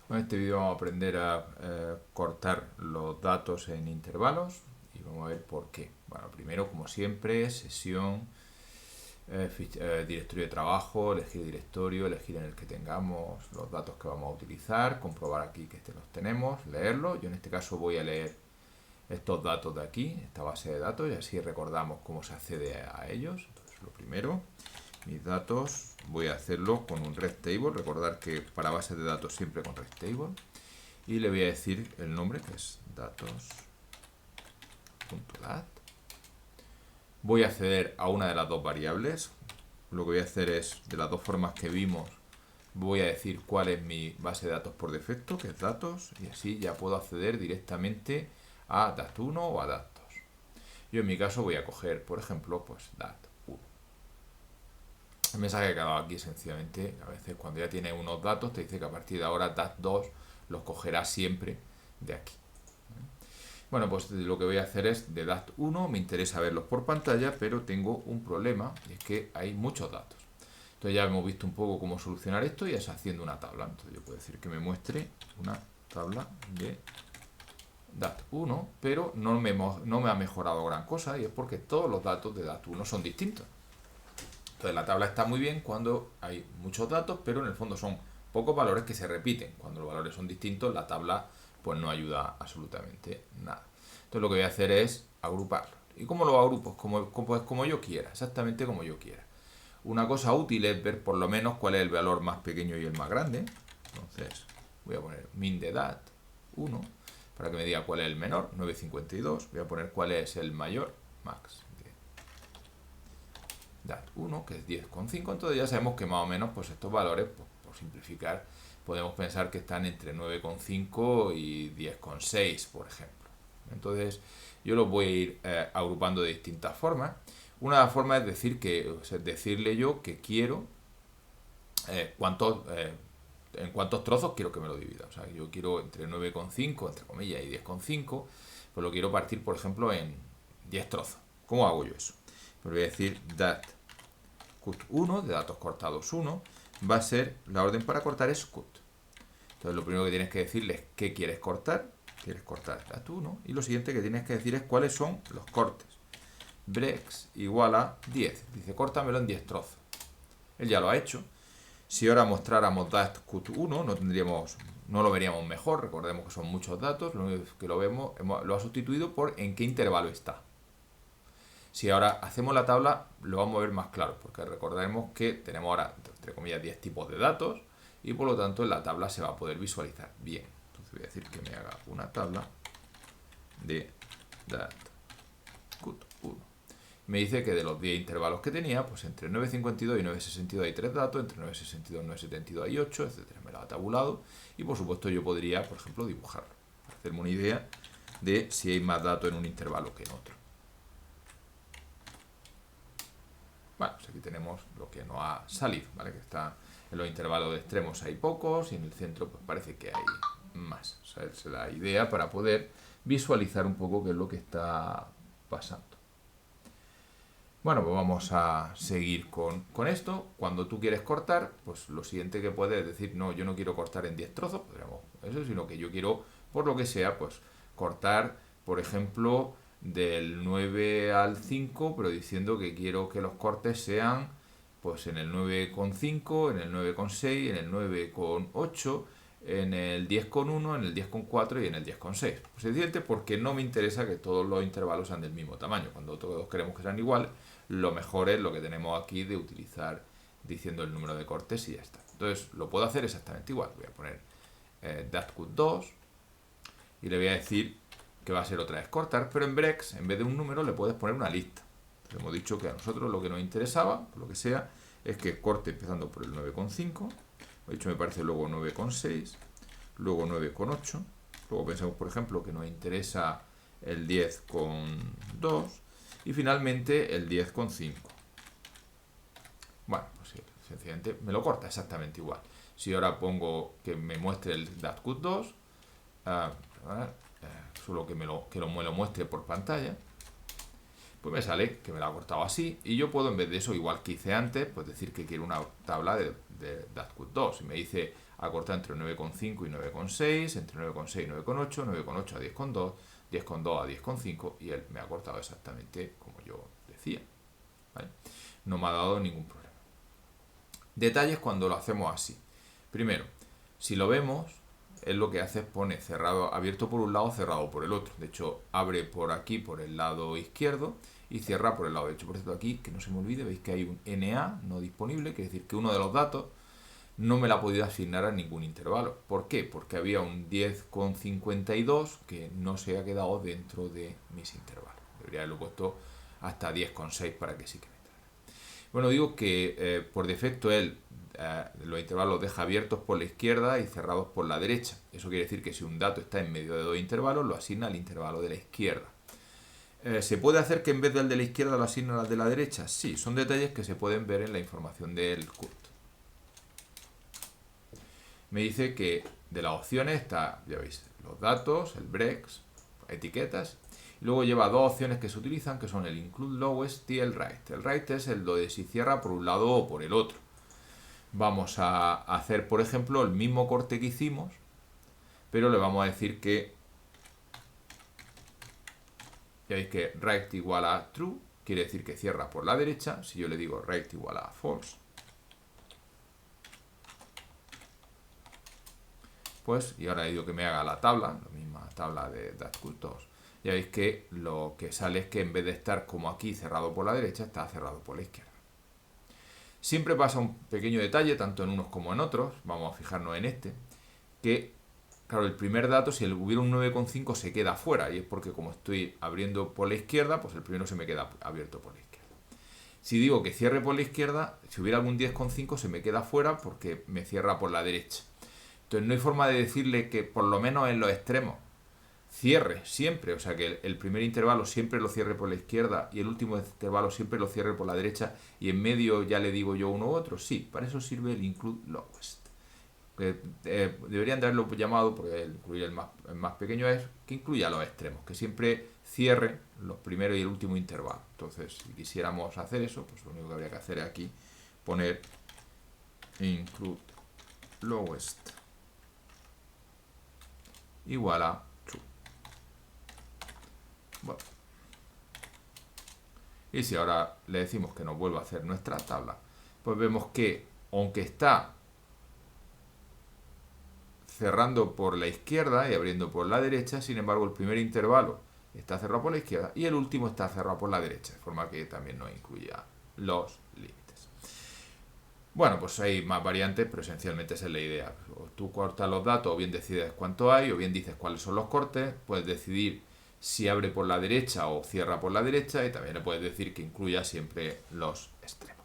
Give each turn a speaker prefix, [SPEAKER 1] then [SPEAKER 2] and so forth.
[SPEAKER 1] En este vídeo vamos a aprender a cortar los datos en intervalos y vamos a ver por qué. Bueno, primero, como siempre, sesión, directorio de trabajo, elegir directorio, elegir en el que tengamos los datos que vamos a utilizar, comprobar aquí que los tenemos, leerlo. Yo en este caso voy a leer estos datos de aquí, esta base de datos, y así recordamos cómo se accede a ellos. Entonces, lo primero, mis datos, voy a hacerlo con un REST-table, recordar que para bases de datos siempre con REST-table, y le voy a decir el nombre, que es datos.dat. Voy a acceder a una de las dos variables. Lo que voy a hacer es, de las dos formas que vimos, voy a decir cuál es mi base de datos por defecto, que es datos, y así ya puedo acceder directamente a dat1 o a dat2. Yo en mi caso voy a coger, por ejemplo, pues dat1. El mensaje que ha dado aquí sencillamente, a veces cuando ya tiene unos datos, te dice que a partir de ahora dat2 los cogerá siempre de aquí. Bueno, pues lo que voy a hacer es de dat1, me interesa verlos por pantalla, pero tengo un problema, y es que hay muchos datos. Entonces ya hemos visto un poco cómo solucionar esto y es haciendo una tabla. Entonces yo puedo decir que me muestre una tabla de dat1, pero no me ha mejorado gran cosa, y es porque todos los datos de dat1 son distintos. Entonces la tabla está muy bien cuando hay muchos datos, pero en el fondo son pocos valores que se repiten. Cuando los valores son distintos, la tabla pues no ayuda absolutamente nada. Entonces lo que voy a hacer es agruparlo. ¿Y cómo lo agrupo? Como yo quiera, exactamente como yo quiera. Una cosa útil es ver por lo menos cuál es el valor más pequeño y el más grande. Entonces voy a poner min de dat1 para que me diga cuál es el menor, 9,52. Voy a poner cuál es el mayor, max dat1, que es 10,5. Entonces ya sabemos que más o menos pues estos valores, pues, por simplificar, podemos pensar que están entre 9,5 y 10,6, por ejemplo. Entonces yo los voy a ir agrupando de distintas formas. Una de las formas es decirle yo que quiero en cuántos trozos quiero que me lo divida. O sea, yo quiero entre 9,5, entre comillas, y 10,5, pues lo quiero partir, por ejemplo, en 10 trozos. ¿Cómo hago yo eso? Pues voy a decir dat_cut1, de datos cortados 1, va a ser, la orden para cortar es cut. Entonces lo primero que tienes que decirle es qué quieres cortar dat1, y lo siguiente que tienes que decir es cuáles son los cortes. Breaks igual a 10, dice córtamelo en 10 trozos. Él ya lo ha hecho. Si ahora mostráramos dat_cut1 no lo veríamos mejor, recordemos que son muchos datos, lo único que lo vemos, lo ha sustituido por en qué intervalo está. Si ahora hacemos la tabla, lo vamos a ver más claro, porque recordaremos que tenemos ahora, entre comillas, 10 tipos de datos, y por lo tanto en la tabla se va a poder visualizar bien. Entonces voy a decir que me haga una tabla de dat_cut1. Me dice que de los 10 intervalos que tenía, pues entre 9,52 y 9,62 hay 3 datos, entre 9,62 y 9,72 hay 8, etc. Me lo ha tabulado, y por supuesto yo podría, por ejemplo, dibujarlo, para hacerme una idea de si hay más datos en un intervalo que en otro. Bueno, pues aquí tenemos lo que nos ha salido, ¿vale? Que está en los intervalos de extremos hay pocos, y en el centro pues parece que hay más. O sea, esa es la idea para poder visualizar un poco qué es lo que está pasando. Bueno, pues vamos a seguir con esto. Cuando tú quieres cortar, pues lo siguiente que puedes decir, no, yo no quiero cortar en 10 trozos, podríamos eso, sino que yo quiero, por lo que sea, pues cortar, por ejemplo, del 9 al 5, pero diciendo que quiero que los cortes sean pues en el 9,5, en el 9,6, en el 9,8, en el 10,1, en el 10,4 y en el 10,6. Pues evidente, porque no me interesa que todos los intervalos sean del mismo tamaño. Cuando todos queremos que sean iguales, lo mejor es lo que tenemos aquí de utilizar diciendo el número de cortes y ya está. Entonces lo puedo hacer exactamente igual. Voy a poner dat_cut2 y le voy a decir que va a ser otra vez cortar, pero en breaks, en vez de un número, le puedes poner una lista. Entonces, hemos dicho que a nosotros lo que nos interesaba, por lo que sea, es que corte empezando por el 9,5, de hecho me parece luego 9,6, luego 9,8, luego pensamos, por ejemplo, que nos interesa el 10,2 y finalmente el 10,5. Bueno, pues sí, sencillamente me lo corta exactamente igual. Si ahora pongo que me muestre el dat_cut2, solo que me lo muestre por pantalla, pues me sale que me lo ha cortado así, y yo puedo, en vez de eso, igual que hice antes, pues decir que quiero una tabla de dat_cut2. Y me dice acortar entre 9,5 y 9,6, entre 9,6 y 9,8, 9,8 a 10,2, 10,2 a 10,5 y él me ha cortado exactamente como yo decía. ¿Vale? No me ha dado ningún problema. Detalles cuando lo hacemos así. Primero, si lo vemos, él lo que hace es pone cerrado, abierto por un lado, cerrado por el otro. De hecho, abre por aquí, por el lado izquierdo, y cierra por el lado derecho. Por cierto, aquí, que no se me olvide, veis que hay un NA no disponible, que es decir, que uno de los datos no me la ha podido asignar a ningún intervalo. ¿Por qué? Porque había un 10,52 que no se ha quedado dentro de mis intervalos. Debería haberlo puesto hasta 10,6 para que sí que me entrara. Bueno, digo que por defecto él los intervalos los deja abiertos por la izquierda y cerrados por la derecha. Eso quiere decir que si un dato está en medio de dos intervalos, lo asigna al intervalo de la izquierda. ¿Se puede hacer que en vez del de la izquierda lo asigne al de la derecha? Sí, son detalles que se pueden ver en la información del CURT. Me dice que de las opciones está, ya veis, los datos, el breaks, etiquetas. Y luego lleva dos opciones que se utilizan, que son el include lowest y el write. El write es el de si cierra por un lado o por el otro. Vamos a hacer, por ejemplo, el mismo corte que hicimos, pero le vamos a decir que, ya veis que write igual a true, quiere decir que cierra por la derecha. Si yo le digo write igual a false, pues, y ahora le digo que me haga la tabla, la misma tabla de DATCUL2, ya veis que lo que sale es que en vez de estar como aquí cerrado por la derecha, está cerrado por la izquierda. Siempre pasa un pequeño detalle, tanto en unos como en otros, vamos a fijarnos en este, que, claro, el primer dato, si hubiera un 9,5 se queda fuera, y es porque como estoy abriendo por la izquierda, pues el primero se me queda abierto por la izquierda. Si digo que cierre por la izquierda, si hubiera algún 10,5 se me queda fuera porque me cierra por la derecha. Entonces no hay forma de decirle que por lo menos en los extremos cierre siempre, o sea que el primer intervalo siempre lo cierre por la izquierda y el último intervalo siempre lo cierre por la derecha y en medio ya le digo yo uno u otro. Sí, para eso sirve el include lowest. Deberían de haberlo llamado, porque incluir el más pequeño es que incluya los extremos, que siempre cierre los primeros y el último intervalo. Entonces, si quisiéramos hacer eso, pues lo único que habría que hacer es aquí poner include lowest igual a true. Bueno. Y si ahora le decimos que nos vuelva a hacer nuestra tabla, pues vemos que aunque está cerrando por la izquierda y abriendo por la derecha, sin embargo el primer intervalo está cerrado por la izquierda y el último está cerrado por la derecha, de forma que también nos incluya los límites. Bueno, pues hay más variantes, pero esencialmente esa es la idea. Tú cortas los datos, o bien decides cuánto hay, o bien dices cuáles son los cortes, puedes decidir si abre por la derecha o cierra por la derecha, y también le puedes decir que incluya siempre los extremos.